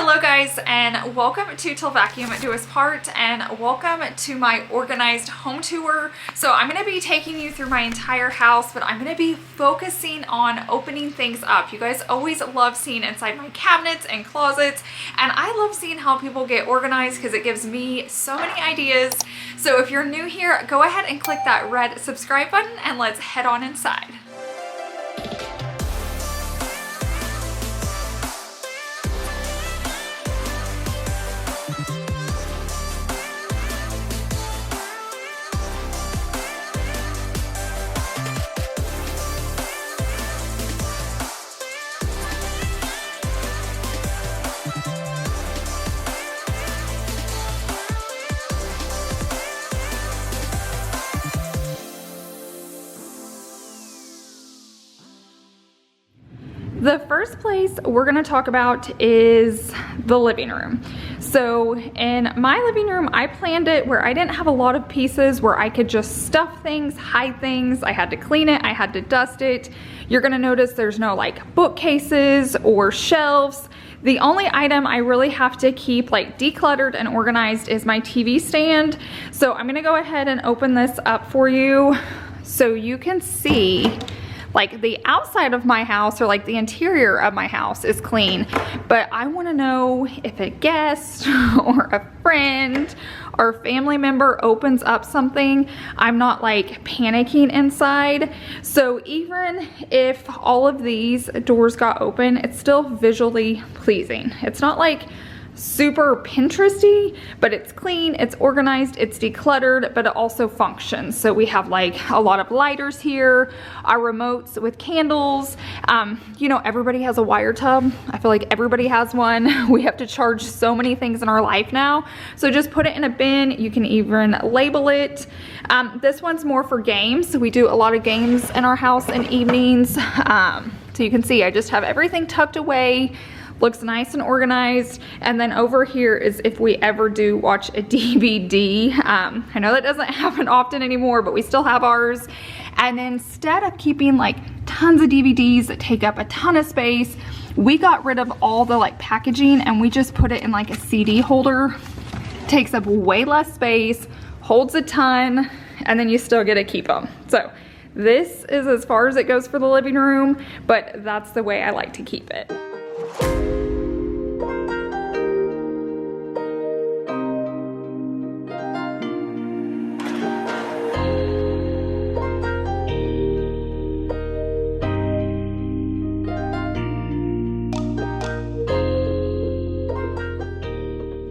Hello guys, and welcome to Till Vacuum Do Us Part, and welcome to my organized home tour. So I'm going to be taking you through my entire house, but I'm going to be focusing on opening things up. You guys always love seeing inside my cabinets and closets, and I love seeing how people get organized because it gives me so many ideas. So if you're new here, go ahead and click that red subscribe button and let's head on inside. The first place we're going to talk about is the living room. So in my living room, I planned it where I didn't have a lot of pieces where I could just stuff things, hide things. I had to clean it, I had to dust it. You're going to notice there's no like bookcases or shelves. The only item I really have to keep like decluttered and organized is my TV stand. So I'm going to go ahead and open this up for you so you can see. Like the outside of my house or like the interior of my house is clean, but I want to know if a guest or a friend or family member opens up something, I'm not like panicking inside. So even if all of these doors got open, it's still visually pleasing. It's not like super Pinteresty, but it's clean, it's organized, it's decluttered, but it also functions. So we have like a lot of lighters here, our remotes with candles. You know, everybody has a wire tub. I feel like everybody has one. We have to charge so many things in our life now. So just put it in a bin. You can even label it. This one's more for games. We do a lot of games in our house in evenings. So you can see I just have everything tucked away. Looks nice and organized. And then over here is if we ever do watch a DVD. I know that doesn't happen often anymore, but we still have ours. And instead of keeping like tons of DVDs that take up a ton of space, we got rid of all the like packaging and we just put it in like a CD holder. Takes up way less space, holds a ton, and then you still get to keep them. So this is as far as it goes for the living room, but that's the way I like to keep it.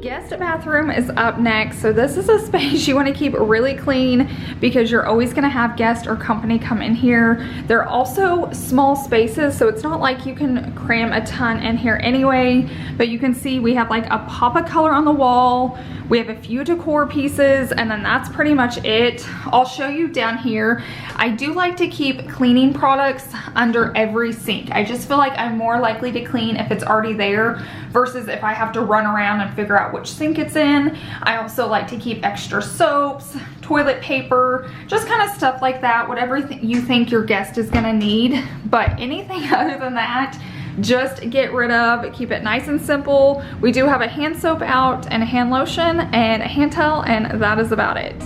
Guest bathroom is up next. So this is a space you want to keep really clean because you're always going to have guests or company come in here. They're also small spaces, so it's not like you can cram a ton in here anyway, but you can see we have like a pop of color on the wall. We have a few decor pieces, and then that's pretty much it. I'll show you down here. I do like to keep cleaning products under every sink. I just feel like I'm more likely to clean if it's already there versus if I have to run around and figure out which sink it's in. I also like to keep extra soaps, toilet paper, just kind of stuff like that, whatever you think your guest is gonna need. But anything other than that, just get rid of. Keep it nice and simple. We do have a hand soap out and a hand lotion and a hand towel, and that is about it.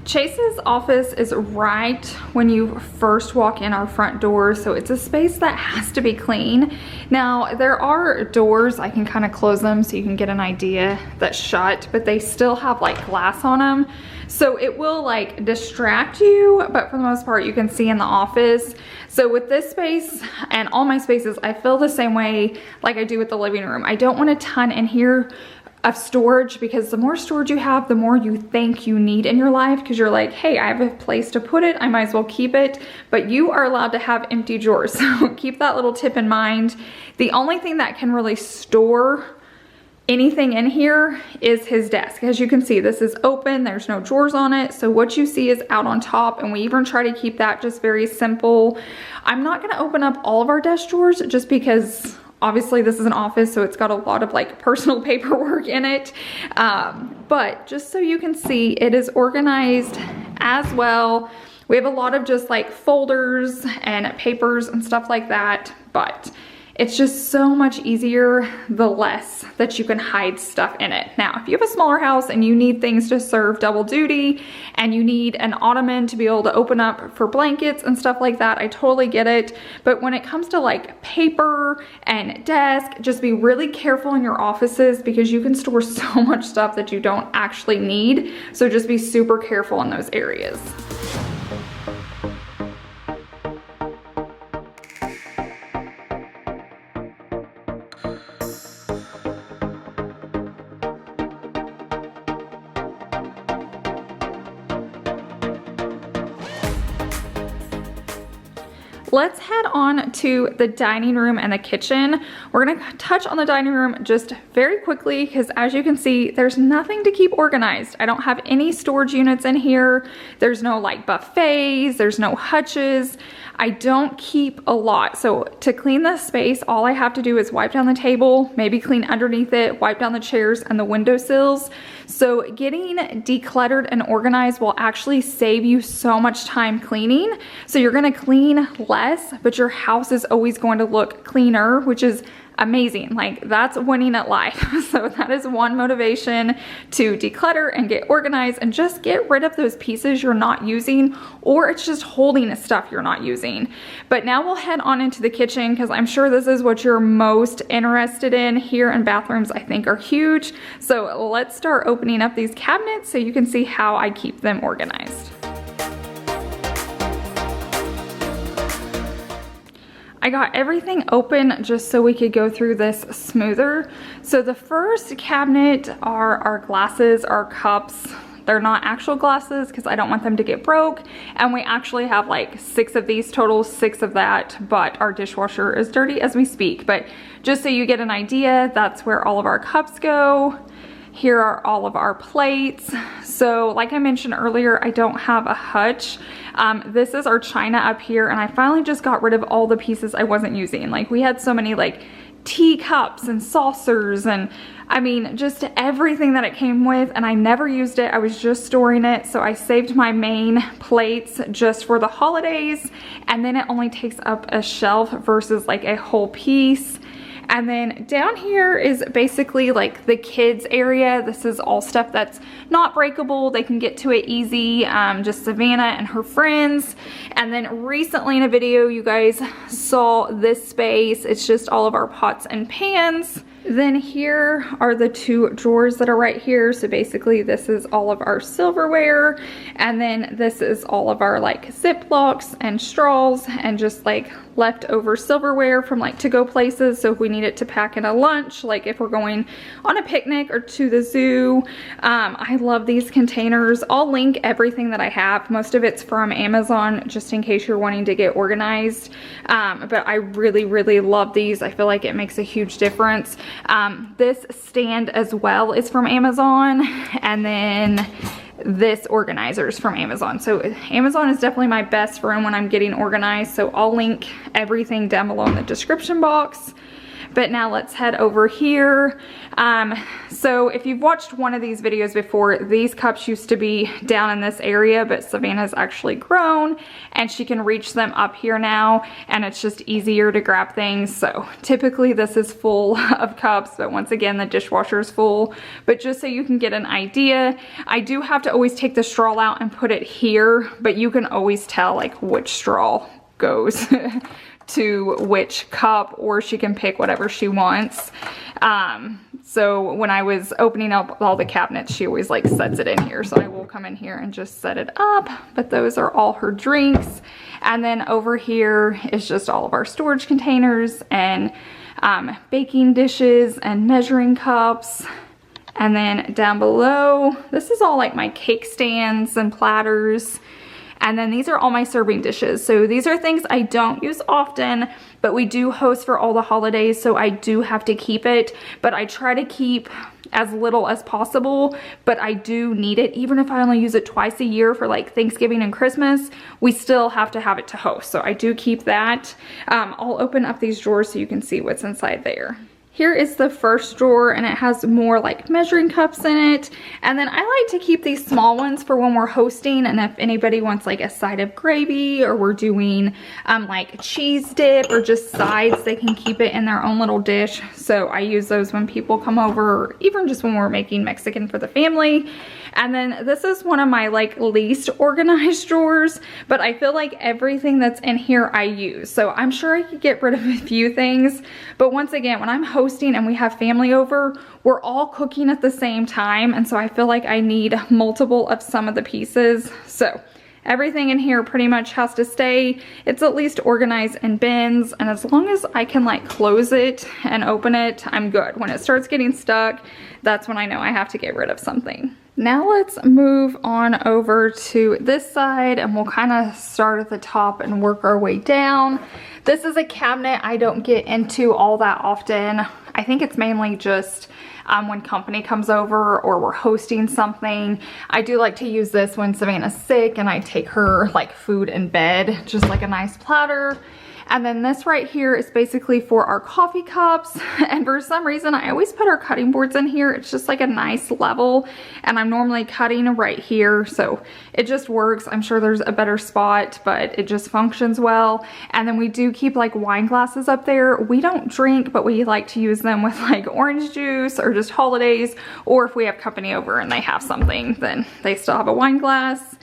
Chase's office is right when you first walk in our front door, so it's a space that has to be clean. Now there are doors, I can kind of close them so you can get an idea that's shut, but they still have like glass on them, so it will like distract you, but for the most part you can see in the office. So with this space and all my spaces, I feel the same way like I do with the living room. I don't want a ton in here of storage, because the more storage you have, the more you think you need in your life, because you're like, hey, I have a place to put it, I might as well keep it. But you are allowed to have empty drawers, so keep that little tip in mind. The only thing that can really store anything in here is his desk. As you can see, this is open, there's no drawers on it. So what you see is out on top, and we even try to keep that just very simple. I'm not gonna open up all of our desk drawers just because obviously this is an office, so it's got a lot of like personal paperwork in it. But just so you can see, it is organized as well. We have a lot of just like folders and papers and stuff like that, but it's just so much easier the less that you can hide stuff in it. Now, if you have a smaller house and you need things to serve double duty and you need an ottoman to be able to open up for blankets and stuff like that, I totally get it. But when it comes to like paper and desk, just be really careful in your offices because you can store so much stuff that you don't actually need. So just be super careful in those areas. Let's head on to the dining room and the kitchen. We're gonna touch on the dining room just very quickly because as you can see, there's nothing to keep organized. I don't have any storage units in here. There's no like buffets, there's no hutches. I don't keep a lot. So to clean this space, all I have to do is wipe down the table, maybe clean underneath it, wipe down the chairs and the windowsills. So getting decluttered and organized will actually save you so much time cleaning. So you're gonna clean less, but your house is always going to look cleaner, which is amazing. Like that's winning at life. So that is one motivation, to declutter and get organized and just get rid of those pieces you're not using, or it's just holding stuff you're not using. But now we'll head on into the kitchen because I'm sure this is what you're most interested in. Here and bathrooms I think are huge. So let's start opening up these cabinets so you can see how I keep them organized. I got everything open just so we could go through this smoother. So the first cabinet are our glasses, our cups. They're not actual glasses because I don't want them to get broke. And we actually have like 6 of these total, 6 of that, but our dishwasher is dirty as we speak. But just so you get an idea, that's where all of our cups go. Here are all of our plates. So like I mentioned earlier, I don't have a hutch. This is our china up here, and I finally just got rid of all the pieces I wasn't using. Like we had so many like teacups and saucers and I mean just everything that it came with, and I never used it. I was just storing it. So I saved my main plates just for the holidays, and then it only takes up a shelf versus like a whole piece. And then down here is basically like the kids area. This is all stuff that's not breakable. They can get to it easy, just Savannah and her friends. And then recently in a video, you guys saw this space. It's just all of our pots and pans. Then here are the 2 drawers that are right here. So basically this is all of our silverware, and then this is all of our like Ziplocs and straws and just like leftover silverware from like to-go places. So if we need it to pack in a lunch, like if we're going on a picnic or to the zoo. I love these containers. I'll link everything that I have. Most of it's from Amazon, just in case you're wanting to get organized. But I really, really love these. I feel like it makes a huge difference. This stand as well is from Amazon, and then this organizer is from Amazon. So Amazon is definitely my best friend when I'm getting organized. So I'll link everything down below in the description box. But now let's head over here. So if you've watched one of these videos before, these cups used to be down in this area, but Savannah's actually grown and she can reach them up here now, and it's just easier to grab things. So typically this is full of cups, but once again, the dishwasher is full. But just so you can get an idea, I do have to always take the straw out and put it here, but you can always tell like which straw goes to which cup, or she can pick whatever she wants. So when I was opening up all the cabinets, she always like sets it in here. So I will come in here and just set it up, but those are all her drinks. And then over here is just all of our storage containers and baking dishes and measuring cups. And then down below, this is all like my cake stands and platters. And then these are all my serving dishes. So these are things I don't use often, but we do host for all the holidays, so I do have to keep it. But I try to keep as little as possible, but I do need it. Even if I only use it twice a year for like Thanksgiving and Christmas, we still have to have it to host. So I do keep that. I'll open up these drawers so you can see what's inside there. Here is the first drawer, and it has more like measuring cups in it. And then I like to keep these small ones for when we're hosting, and if anybody wants like a side of gravy, or we're doing like cheese dip or just sides, they can keep it in their own little dish. So I use those when people come over, or even just when we're making Mexican for the family. And then this is one of my like least organized drawers, but I feel like everything that's in here I use. So I'm sure I could get rid of a few things, but once again, when I'm hosting and we have family over, we're all cooking at the same time, and so I feel like I need multiple of some of the pieces. So everything in here pretty much has to stay. It's at least organized in bins, and as long as I can like close it and open it, I'm good. When it starts getting stuck, that's when I know I have to get rid of something. Now let's move on over to this side, and we'll kind of start at the top and work our way down. This is a cabinet I don't get into all that often. I think it's mainly just when company comes over or we're hosting something. I do like to use this when Savannah's sick and I take her like food in bed, just like a nice platter. And then this right here is basically for our coffee cups. And for some reason, I always put our cutting boards in here. It's just like a nice level. And I'm normally cutting right here, so it just works. I'm sure there's a better spot, but it just functions well. And then we do keep like wine glasses up there. We don't drink, but we like to use them with like orange juice or just holidays. Or if we have company over and they have something, then they still have a wine glass.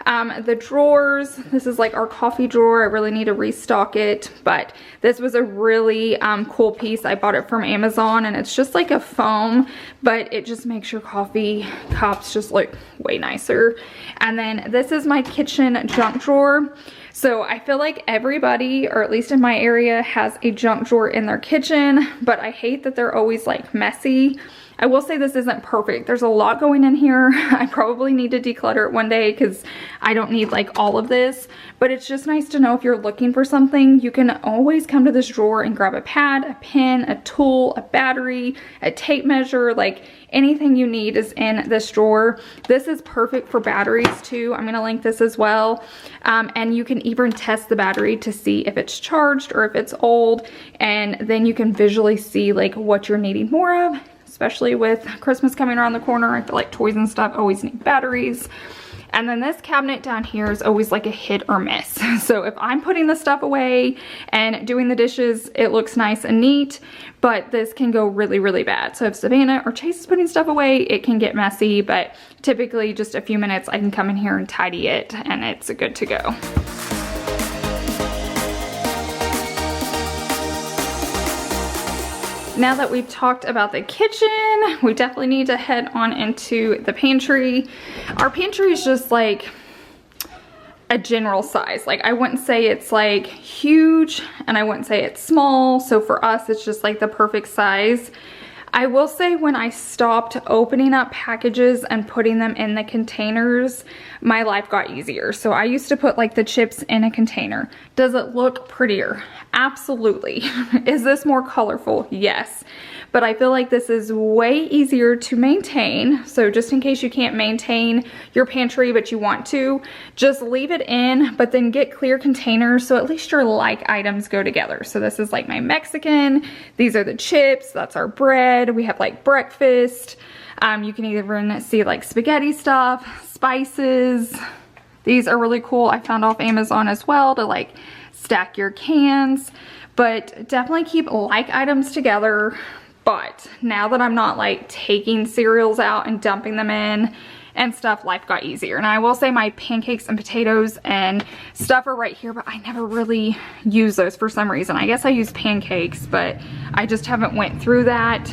The drawers, this is like our coffee drawer. I really need to restock it, but this was a really cool piece. I bought it from Amazon, and it's just like a foam, but it just makes your coffee cups just look way nicer. And then this is my kitchen junk drawer. So I feel like everybody, or at least in my area, has a junk drawer in their kitchen, but I hate that they're always like messy. I will say this isn't perfect. There's a lot going in here. I probably need to declutter it one day because I don't need like all of this, but it's just nice to know if you're looking for something, you can always come to this drawer and grab a pad, a pen, a tool, a battery, a tape measure, like anything you need is in this drawer. This is perfect for batteries too. I'm gonna link this as well. And you can even test the battery to see if it's charged or if it's old, and then you can visually see like what you're needing more of. Especially with Christmas coming around the corner, I feel like toys and stuff always need batteries. And then this cabinet down here is always like a hit or miss. So if I'm putting the stuff away and doing the dishes, it looks nice and neat, but this can go really, really bad. So if Savannah or Chase is putting stuff away, it can get messy, but typically just a few minutes I can come in here and tidy it and it's good to go. Now that we've talked about the kitchen, we definitely need to head on into the pantry. Our pantry is just like a general size. Like I wouldn't say it's like huge and I wouldn't say it's small. So for us, it's just like the perfect size. I will say when I stopped opening up packages and putting them in the containers, my life got easier. So I used to put like the chips in a container. Does it look prettier? Absolutely. Is this more colorful? Yes. But I feel like this is way easier to maintain. So just in case you can't maintain your pantry, but you want to, just leave it in, but then get clear containers so at least your like items go together. So this is like my Mexican. These are the chips. That's our bread. We have like breakfast. You can even see like spaghetti stuff, spices. These are really cool. I found off Amazon as well to like stack your cans, but definitely keep like items together. But now that I'm not like taking cereals out and dumping them in and stuff, life got easier. And I will say my pancakes and potatoes and stuff are right here, but I never really use those for some reason. I guess I use pancakes, but I just haven't went through that.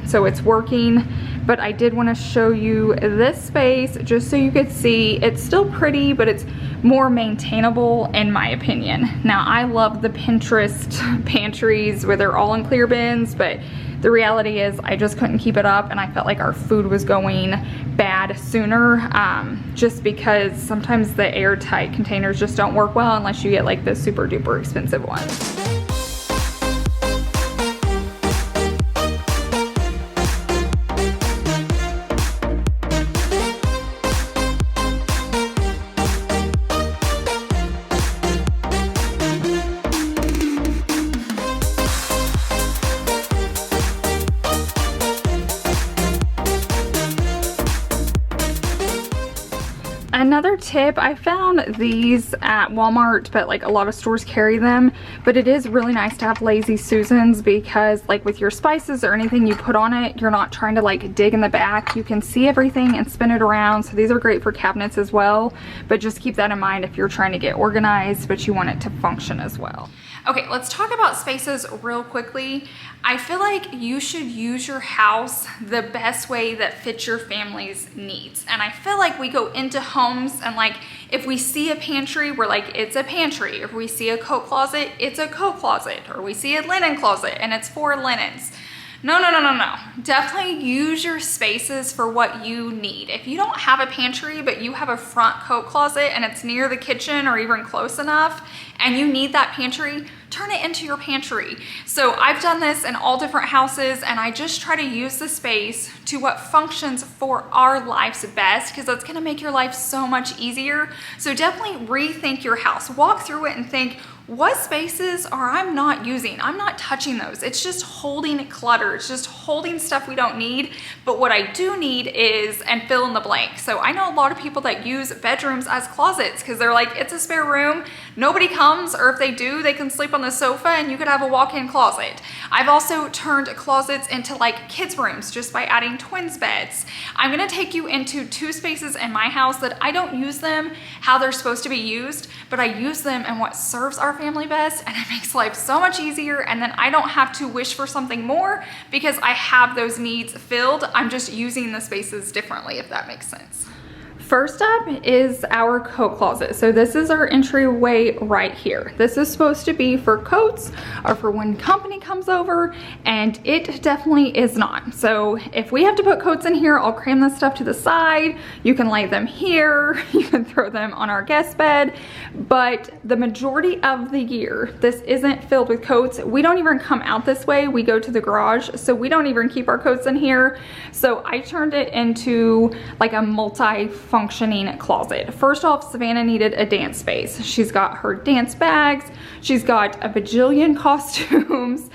So it's working. But I did want to show you this space just so you could see. It's still pretty, but it's more maintainable in my opinion. Now I love the Pinterest pantries where they're all in clear bins, but the reality is I just couldn't keep it up, and I felt like our food was going bad sooner, just because sometimes the airtight containers just don't work well unless you get like the super duper expensive ones. Another tip, I found these at Walmart, but like a lot of stores carry them, but it is really nice to have Lazy Susans, because like with your spices or anything you put on it, you're not trying to like dig in the back. You can see everything and spin it around. So these are great for cabinets as well, but just keep that in mind if you're trying to get organized but you want it to function as well. Okay, let's talk about spaces real quickly. I feel like you should use your house the best way that fits your family's needs. And I feel like we go into homes and like, if we see a pantry, we're like, it's a pantry. If we see a coat closet, it's a coat closet. Or we see a linen closet and it's for linens. No. Definitely use your spaces for what you need. If you don't have a pantry, but you have a front coat closet and it's near the kitchen or even close enough, and you need that pantry, turn it into your pantry. So I've done this in all different houses, and I just try to use the space to what functions for our lives best, because that's gonna make your life so much easier. So definitely rethink your house. Walk through it and think, what spaces are I'm not using? I'm not touching those. It's just holding clutter. It's just holding stuff we don't need. But what I do need is, and fill in the blank. So I know a lot of people that use bedrooms as closets because they're like, it's a spare room. Nobody comes, or if they do, they can sleep on the sofa and you could have a walk-in closet. I've also turned closets into like kids' rooms just by adding twins beds. I'm gonna take you into 2 spaces in my house that I don't use them how they're supposed to be used, but I use them in what serves our family best, and it makes life so much easier, and then I don't have to wish for something more because I have those needs filled. I'm just using the spaces differently, if that makes sense. First up is our coat closet. So this is our entryway right here. This is supposed to be for coats or for when company comes over, and it definitely is not. So if we have to put coats in here, I'll cram this stuff to the side. You can lay them here. You can throw them on our guest bed. But the majority of the year, this isn't filled with coats. We don't even come out this way. We go to the garage. So we don't even keep our coats in here. So I turned it into like a multi-functioning closet. First off, Savannah needed a dance space. She's got her dance bags. She's got a bajillion costumes.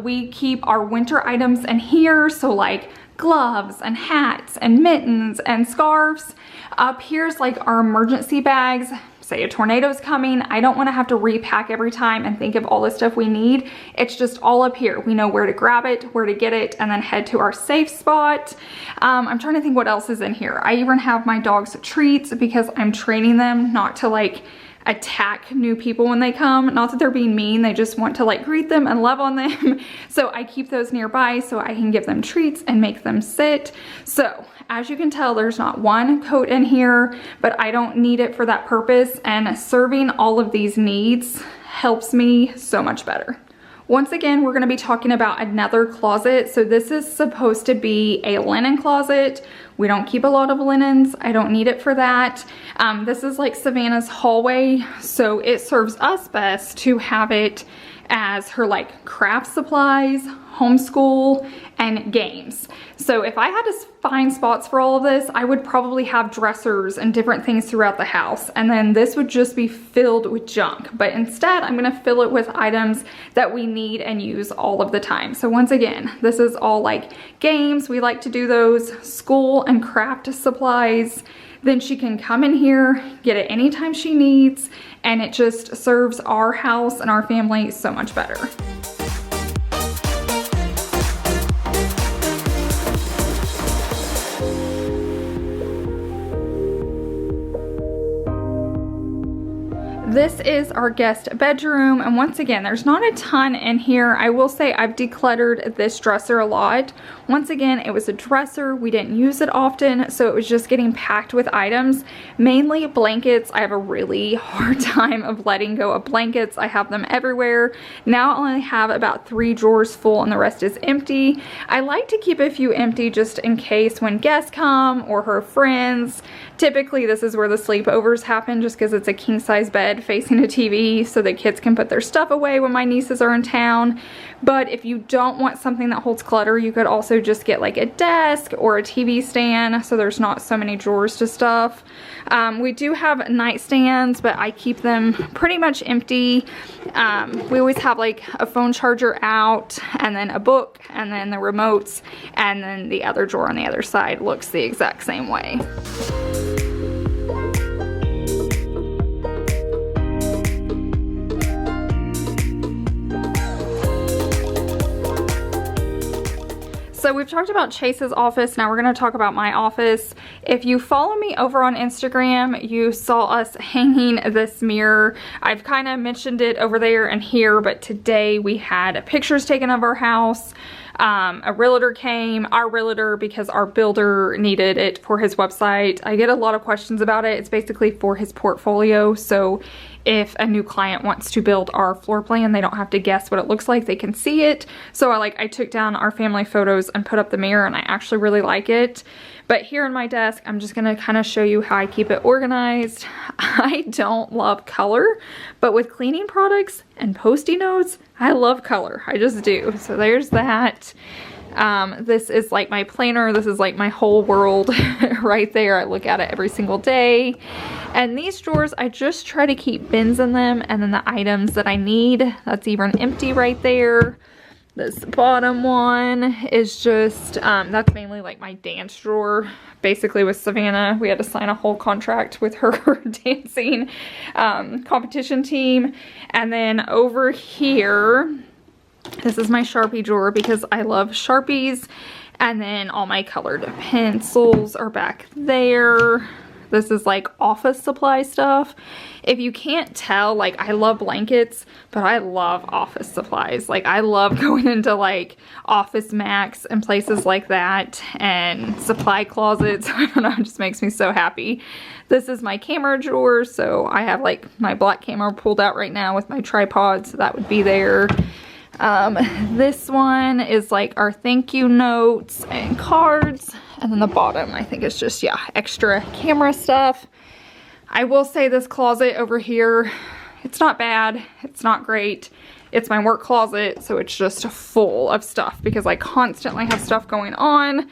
We keep our winter items in here. So like gloves and hats and mittens and scarves. Up here's like our emergency bags. Say a tornado's coming, I don't want to have to repack every time and think of all the stuff we need. It's just all up here. We know where to grab it, where to get it, and then head to our safe spot. I'm trying to think what else is in here. I even have my dog's treats because I'm training them not to like attack new people when they come. Not that they're being mean, they just want to like greet them and love on them. So I keep those nearby so I can give them treats and make them sit. So as you can tell, there's not one coat in here, but I don't need it for that purpose, and serving all of these needs helps me so much better. Once again, we're gonna be talking about another closet. So this is supposed to be a linen closet. We don't keep a lot of linens. I don't need it for that. This is like Savannah's hallway, so it serves us best to have it as her like craft supplies, homeschool, and games. So if I had to find spots for all of this, I would probably have dressers and different things throughout the house, and then this would just be filled with junk. But instead, I'm gonna fill it with items that we need and use all of the time. So once again, this is all like games. We like to do those, school and craft supplies. Then she can come in here, get it anytime she needs, and it just serves our house and our family so much better. This is our guest bedroom, and once again, there's not a ton in here. I will say I've decluttered this dresser a lot. Once again, it was a dresser. We didn't use it often, so it was just getting packed with items, mainly blankets. I have a really hard time of letting go of blankets. I have them everywhere. Now I only have about 3 drawers full and the rest is empty. I like to keep a few empty just in case when guests come or her friends. Typically, this is where the sleepovers happen just because it's a king-size bed facing a TV so the kids can put their stuff away when my nieces are in town. But if you don't want something that holds clutter, you could also just get like a desk or a TV stand so there's not so many drawers to stuff. We do have nightstands, but I keep them pretty much empty. We always have like a phone charger out, and then a book, and then the remotes, and then the other drawer on the other side looks the exact same way. So we've talked about Chase's office. Now we're going to talk about my office. If you follow me over on Instagram, you saw us hanging this mirror. I've kind of mentioned it over there and here, but today we had pictures taken of our house. A realtor came, our realtor, because our builder needed it for his website. I get a lot of questions about it. It's basically for his portfolio. So if a new client wants to build our floor plan, they don't have to guess what it looks like. They can see it. So I took down our family photos and put up the mirror, and I actually really like it. But here in my desk, I'm just gonna kind of show you how I keep it organized. I don't love color, but with cleaning products and Post-it notes, I love color. I just do. So there's that. This is like my planner. This is like my whole world right there. I look at it every single day. And these drawers, I just try to keep bins in them, and then the items that I need, that's even empty right there. This bottom one is just, that's mainly like my dance drawer. Basically with Savannah, we had to sign a whole contract with her dancing competition team. And then over here, this is my Sharpie drawer because I love Sharpies. And then all my colored pencils are back there. This is like office supply stuff. If you can't tell, like, I love blankets, but I love office supplies. Like, I love going into like Office Max and places like that, and supply closets. I don't know, it just makes me so happy. This is my camera drawer, so I have like my black camera pulled out right now with my tripod, so that would be there. This one is like our thank you notes and cards, and then the bottom I think is just, yeah, extra camera stuff. I will say this closet over here, it's not bad, it's not great. It's my work closet, so it's just full of stuff because I constantly have stuff going on.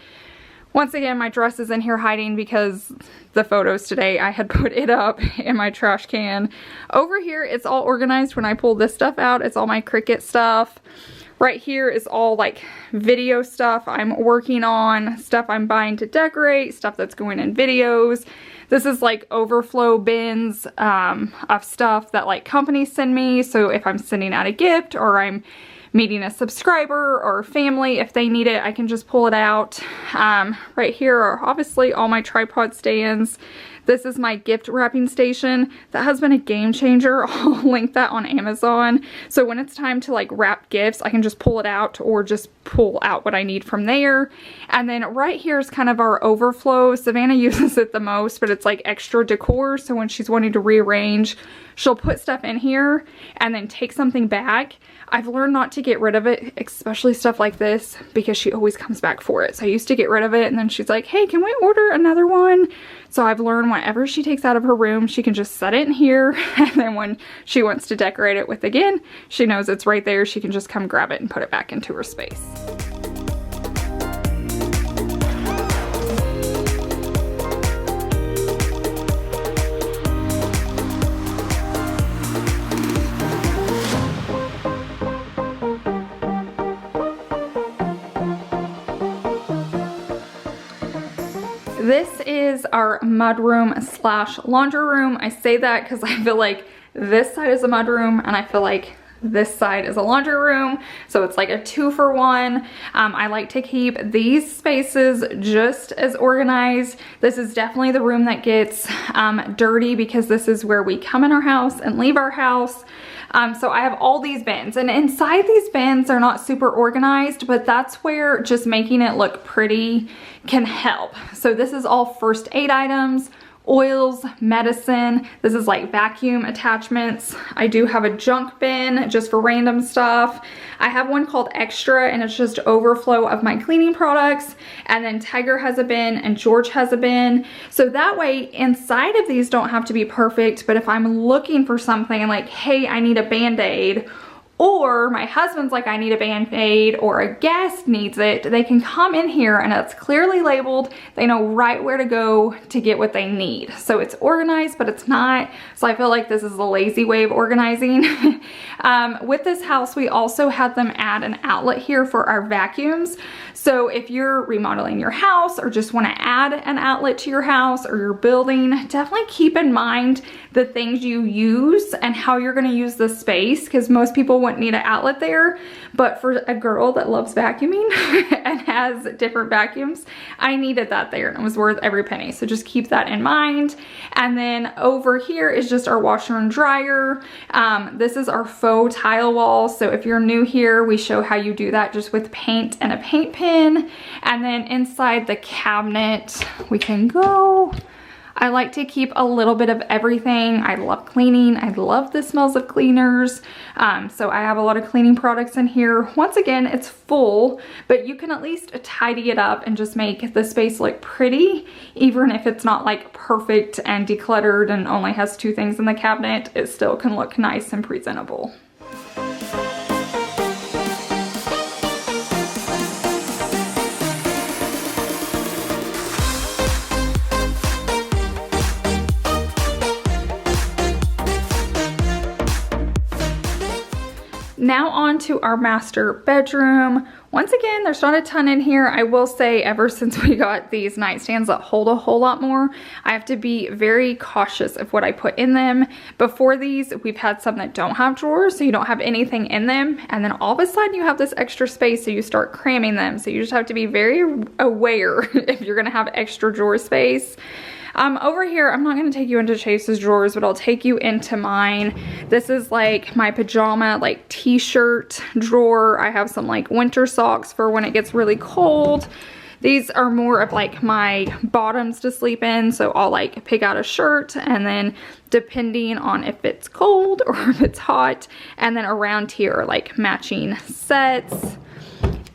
Once again, my dress is in here hiding because the photos today, I had put it up in my trash can. Over here, it's all organized when I pull this stuff out. It's all my Cricut stuff. Right here is all like video stuff I'm working on, stuff I'm buying to decorate, stuff that's going in videos. This is like overflow bins of stuff that like companies send me. So if I'm sending out a gift or I'm meeting a subscriber or family, if they need it, I can just pull it out. Right here are obviously all my tripod stands. This is my gift wrapping station. That has been a game changer. I'll link that on Amazon. So when it's time to like wrap gifts, I can just pull it out or just pull out what I need from there. And then right here is kind of our overflow. Savannah uses it the most, but it's like extra decor. So when she's wanting to rearrange, she'll put stuff in here and then take something back. I've learned not to get rid of it, especially stuff like this, because she always comes back for it. So I used to get rid of it, and then she's like, hey, can we order another one? So I've learned whatever she takes out of her room, she can just set it in here, and then when she wants to decorate it with again, she knows it's right there. She can just come grab it and put it back into her space. This is our mudroom slash laundry room. I say that because I feel like this side is a mudroom and I feel like this side is a laundry room, so it's like a 2-for-1. I like to keep these spaces just as organized. This is definitely the room that gets dirty because this is where we come in our house and leave our house. So I have all these bins, and inside these bins are not super organized, but that's where just making it look pretty can help. So this is all first aid items, oils, medicine. This is like vacuum attachments. I do have a junk bin just for random stuff. I have one called Extra, and it's just overflow of my cleaning products. And then Tiger has a bin and George has a bin. So that way inside of these don't have to be perfect, but if I'm looking for something and like, hey, I need a Band-Aid, or my husband's like, I need a Band-Aid, or a guest needs it, they can come in here and it's clearly labeled. They know right where to go to get what they need. So it's organized, but it's not. So I feel like this is a lazy way of organizing. With this house, we also had them add an outlet here for our vacuums. So if you're remodeling your house or just want to add an outlet to your house or your building, definitely keep in mind the things you use and how you're going to use the space, because most people wouldn't need an outlet there. But for a girl that loves vacuuming and has different vacuums, I needed that there, and it was worth every penny. So just keep that in mind. And then over here is just our washer and dryer. This is our faux tile wall. So if you're new here, we show how you do that just with paint and a paint pen. And then inside the cabinet, we can go. I like to keep a little bit of everything. I love cleaning. I love the smells of cleaners. So I have a lot of cleaning products in here. Once again, it's full, but you can at least tidy it up and just make the space look pretty. Even if it's not like perfect and decluttered and only has 2 things in the cabinet, it still can look nice and presentable. Now on to our master bedroom. Once again, there's not a ton in here. I will say ever since we got these nightstands that hold a whole lot more, I have to be very cautious of what I put in them. Before these, we've had some that don't have drawers, so you don't have anything in them. And then all of a sudden you have this extra space, so you start cramming them. So you just have to be very aware if you're gonna have extra drawer space. Over here, I'm not going to take you into Chase's drawers, but I'll take you into mine. This is like my pajama, like t-shirt drawer. I have some like winter socks for when it gets really cold. These are more of like my bottoms to sleep in. So I'll like pick out a shirt, and then depending on if it's cold or if it's hot, and then around here are like matching sets.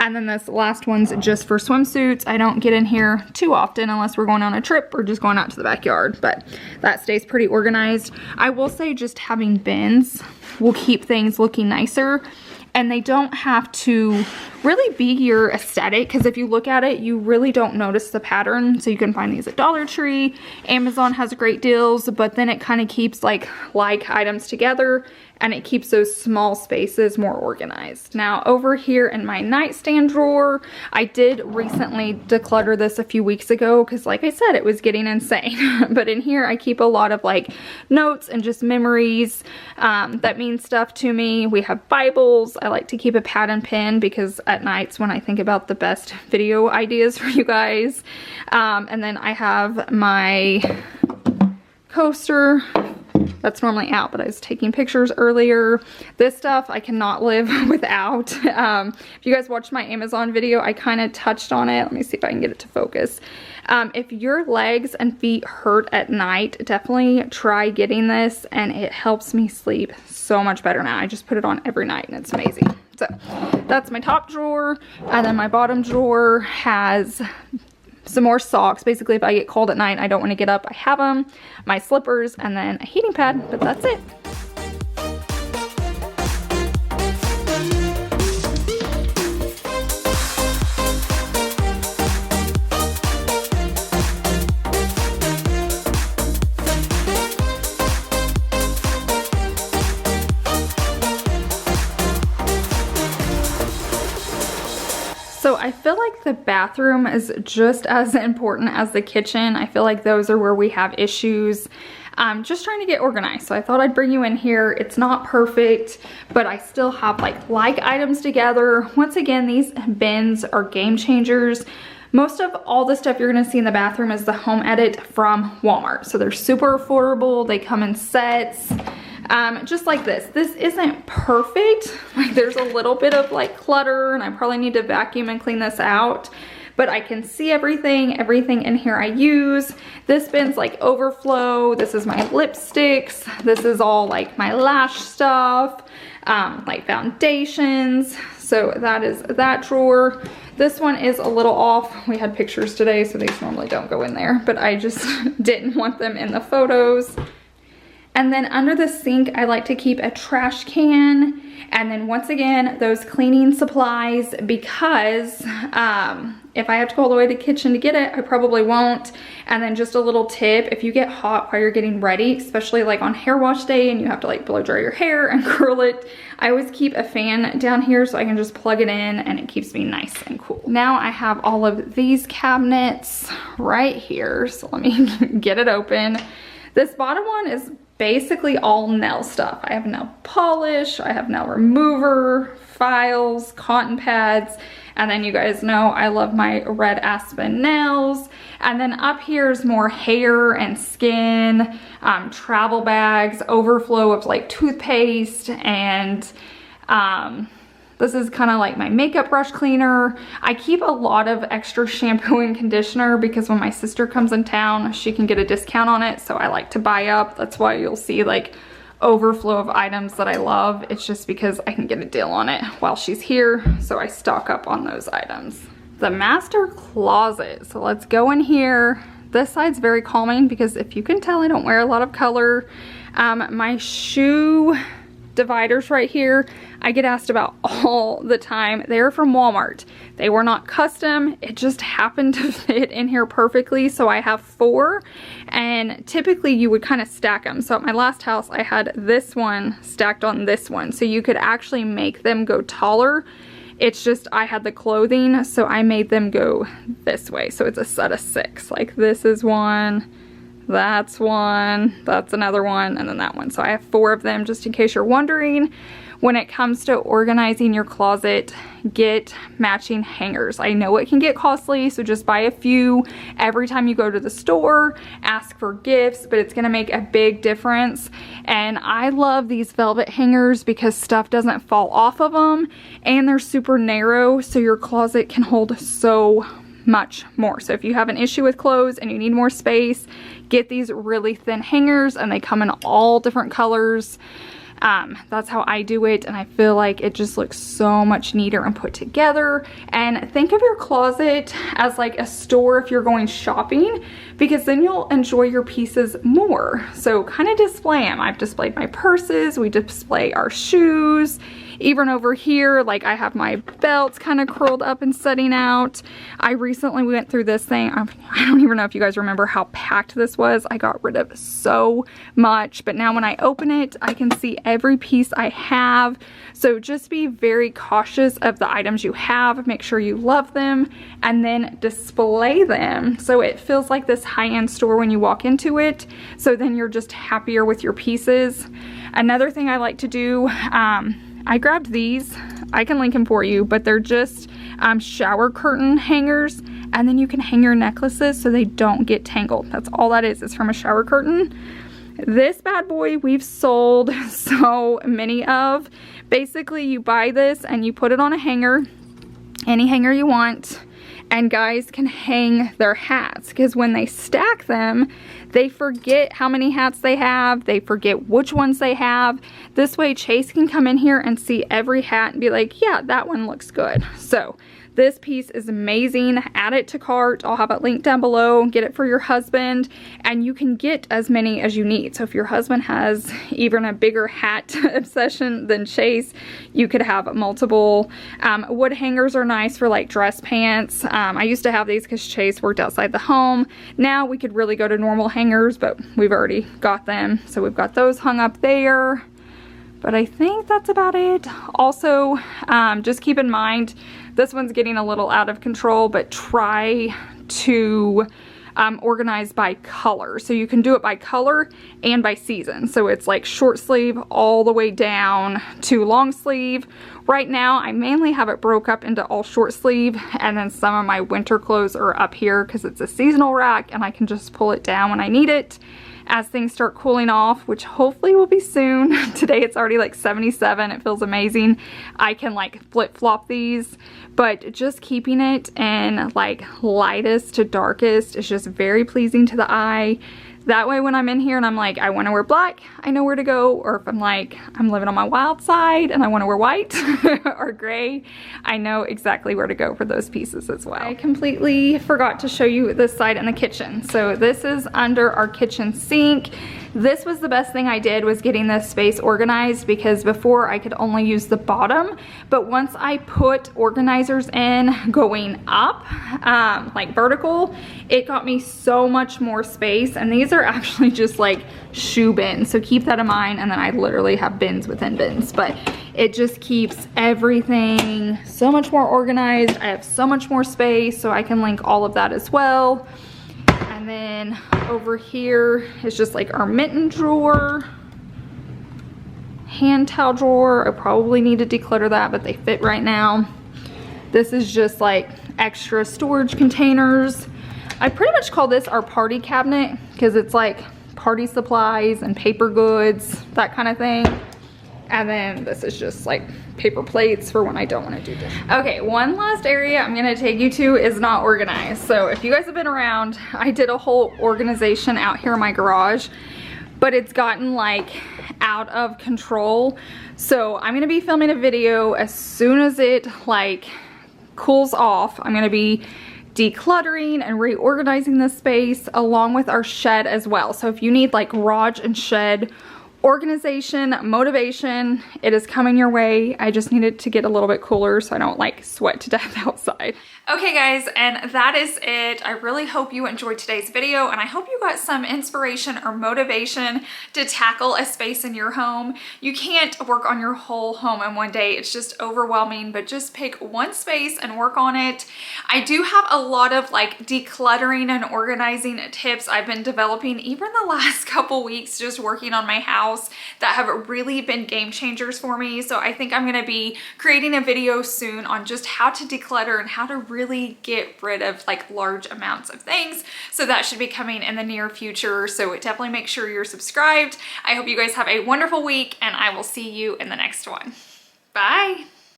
And then this last one's just for swimsuits. I don't get in here too often unless we're going on a trip or just going out to the backyard, but that stays pretty organized. I will say just having bins will keep things looking nicer, and they don't have to really be your aesthetic, because if you look at it, you really don't notice the pattern. So you can find these at Dollar Tree. Amazon has great deals, but then it kind of keeps like items together, and it keeps those small spaces more organized. Now over here in my nightstand drawer, I did recently declutter this a few weeks ago because like I said, it was getting insane. But in here I keep a lot of like notes and just memories that mean stuff to me. We have Bibles. I like to keep a pad and pen because at nights when I think about the best video ideas for you guys. And then I have my coaster that's normally out, but I was taking pictures earlier. This stuff I cannot live without. If you guys watched my Amazon video, I kind of touched on it. Let me see if I can get it to focus. If your legs and feet hurt at night, definitely try getting this, and it helps me sleep so much better now. I just put it on every night and it's amazing. So that's my top drawer, and then my bottom drawer has some more socks. Basically, if I get cold at night, I don't want to get up, I have them, my slippers, and then a heating pad, but that's it. So I feel like the bathroom is just as important as the kitchen. I feel like those are where we have issues. just trying to get organized. So I thought I'd bring you in here. It's not perfect, but I still have like items together. Once again, these bins are game changers. Most of all the stuff you're gonna see in the bathroom is the Home Edit from Walmart. So they're super affordable. They come in sets. Just like this. This isn't perfect. Like there's a little bit of like clutter and I probably need to vacuum and clean this out. But I can see everything in here I use. This bin's like overflow. This is my lipsticks. This is all like my lash stuff, like foundations. So that is that drawer. This one is a little off. We had pictures today, so these normally don't go in there, but I just didn't want them in the photos. And then under the sink, I like to keep a trash can. And then once again, those cleaning supplies, because if I have to go all the way to the kitchen to get it, I probably won't. And then just a little tip, if you get hot while you're getting ready, especially like on hair wash day and you have to like blow dry your hair and curl it, I always keep a fan down here so I can just plug it in and it keeps me nice and cool. Now I have all of these cabinets right here. So let me get it open. This bottom one is basically all nail stuff. I have nail polish, I have nail remover, files, cotton pads, and then you guys know I love my Red Aspen Nails. And then up here is more hair and skin, travel bags, overflow of like toothpaste, and this is kind of like my makeup brush cleaner. I keep a lot of extra shampoo and conditioner because when my sister comes in town, she can get a discount on it. So I like to buy up. That's why you'll see like overflow of items that I love. It's just because I can get a deal on it while she's here. So I stock up on those items. The master closet. So let's go in here. This side's very calming because if you can tell, I don't wear a lot of color. My shoe dividers right here, I get asked about all the time. They're from Walmart. They were not custom. It just happened to fit in here perfectly. So I have 4, and typically you would kind of stack them. So at my last house, I had this one stacked on this one. So you could actually make them go taller. It's just I had the clothing, so I made them go this way. So it's a set of 6. Like this is one, that's one, that's another one, and then that one. So I have 4 of them, just in case you're wondering. When it comes to organizing your closet, get matching hangers. I know it can get costly, so just buy a few every time you go to the store. Ask for gifts, but it's gonna make a big difference. And I love these velvet hangers because stuff doesn't fall off of them, and they're super narrow, so your closet can hold so much more. So if you have an issue with clothes and you need more space, get these really thin hangers, and they come in all different colors. That's how I do it, and I feel like it just looks so much neater and put together. And think of your closet as like a store if you're going shopping, because then you'll enjoy your pieces more. So kind of display them. I've displayed my purses, we display our shoes. Even over here, like I have my belts kind of curled up and setting out. I recently went through this thing. I don't even know if you guys remember how packed this was. I got rid of so much, but now when I open it, I can see every piece I have. So just be very cautious of the items you have. Make sure you love them and then display them so it feels like this high-end store when you walk into it. So then you're just happier with your pieces. Another thing I like to do, I grabbed these. I can link them for you, but they're just shower curtain hangers, and then you can hang your necklaces so they don't get tangled. That's all that is. It's from a shower curtain. This bad boy we've sold so many of. Basically, you buy this and you put it on a hanger, any hanger you want, and guys can hang their hats, because when they stack them, they forget how many hats they have. They forget which ones they have. This way Chase can come in here and see every hat and be like, yeah, that one looks good. So this piece is amazing. Add it to cart. I'll have it linked down below. Get it for your husband, and you can get as many as you need. So if your husband has even a bigger hat obsession than Chase, you could have multiple. Wood hangers are nice for like dress pants. I used to have these because Chase worked outside the home. Now we could really go to normal hangers, but we've already got them. So we've got those hung up there. But I think that's about it. Also, just keep in mind, this one's getting a little out of control, but try to organized by color. So you can do it by color and by season. So it's like short sleeve all the way down to long sleeve. Right now, I mainly have it broke up into all short sleeve, and then some of my winter clothes are up here because it's a seasonal rack and I can just pull it down when I need it. As things start cooling off, which hopefully will be soon. Today it's already like 77. It feels amazing. I can like flip-flop these, but just keeping it in like lightest to darkest is just very pleasing to the eye. That way when I'm in here and I'm like, I want to wear black, I know where to go. Or if I'm like, I'm living on my wild side and I want to wear white or gray, I know exactly where to go for those pieces as well. I completely forgot to show you this side in the kitchen. So this is under our kitchen sink. This was the best thing I did, was getting this space organized, because before I could only use the bottom, but once I put organizers in going up, like vertical, it got me so much more space. And these are actually just like shoe bins, so keep that in mind. And then I literally have bins within bins, but it just keeps everything so much more organized. I have so much more space, so I can link all of that as well. And then over here is just like our mitten drawer, hand towel drawer. I probably need to declutter that, but they fit right now. This is just like extra storage containers. I pretty much call this our party cabinet because it's like party supplies and paper goods, that kind of thing. And then this is just like paper plates for when I don't want to do this. Okay, one last area I'm gonna take you to is not organized. So if you guys have been around, I did a whole organization out here in my garage, but it's gotten like out of control. So I'm gonna be filming a video as soon as it like cools off. I'm gonna be decluttering and reorganizing this space along with our shed as well. So if you need like garage and shed organization, motivation, it is coming your way. I just need it to get a little bit cooler so I don't like sweat to death outside. Okay guys, and that is it. I really hope you enjoyed today's video, and I hope you got some inspiration or motivation to tackle a space in your home. You can't work on your whole home in one day. It's just overwhelming, but just pick one space and work on it. I do have a lot of like decluttering and organizing tips I've been developing even the last couple weeks just working on my house that have really been game changers for me. So I think I'm gonna be creating a video soon on just how to declutter and how to really get rid of like large amounts of things. So that should be coming in the near future. So definitely make sure you're subscribed. I hope you guys have a wonderful week, and I will see you in the next one. Bye.